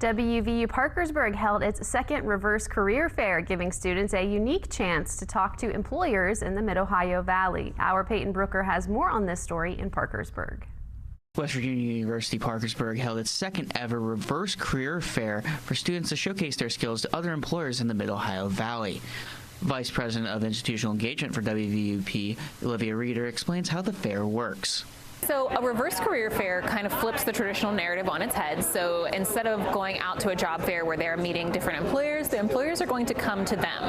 WVU Parkersburg held its second Reverse Career Fair, giving students a unique chance to talk to employers in the Mid-Ohio Valley. Our Peyton Brooker has more on this story in Parkersburg. West Virginia University Parkersburg held its second ever Reverse Career Fair for students to showcase their skills to other employers in the Mid-Ohio Valley. Vice President of Institutional Engagement for WVUP, Olivia Reeder, explains how the fair works. So a reverse career fair kind of flips the traditional narrative on its head. So instead of going out to a job fair where they're meeting different employers, the employers are going to come to them.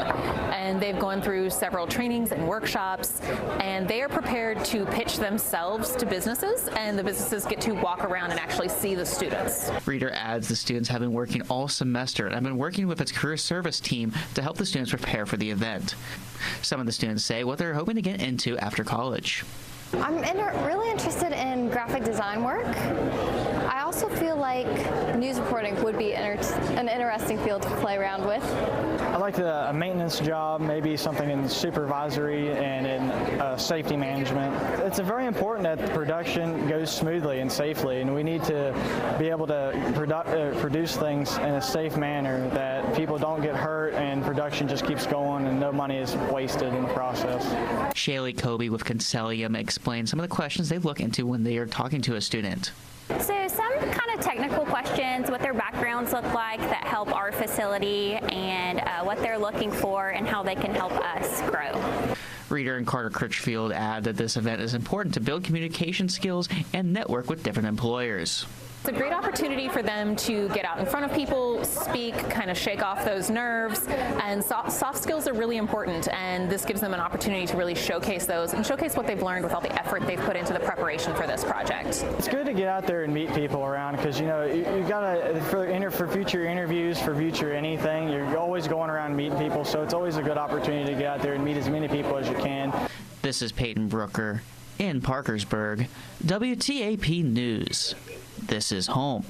And they've gone through several trainings and workshops, and they are prepared to pitch themselves to businesses, and the businesses get to walk around and actually see the students. Reeder adds the students have been working all semester and have been working with its career service team to help the students prepare for the event. Some of the students say what they're hoping to get into after college. I'm really interested in graphic design work. I also feel like news reporting would be an interesting field to play around with. I like a maintenance job, maybe something in supervisory and in safety management. It's very important that the production goes smoothly and safely, and we need to be able to produce things in a safe manner that people don't get hurt and production just keeps going and no money is wasted in the process. Shaylee Kobe with Concellium explains some of the questions they look into when they are talking to a student. So some kind of technical questions, what their backgrounds look like that help our facility, and what they're looking for and how they can help us grow. Reeder and Carter Critchfield add that this event is important to build communication skills and network with different employers. It's a great opportunity for them to get out in front of people, speak, kind of shake off those nerves, and soft skills are really important, and this gives them an opportunity to really showcase those and showcase what they've learned with all the effort they've put into the preparation for this project. It's good to get out there and meet people around because, you know, you gotta, for future interviews, for future anything, you're always going around meeting people, so it's always a good opportunity to get out there and meet as many people as you can. This is Peyton Brooker in Parkersburg, WTAP News. This is home.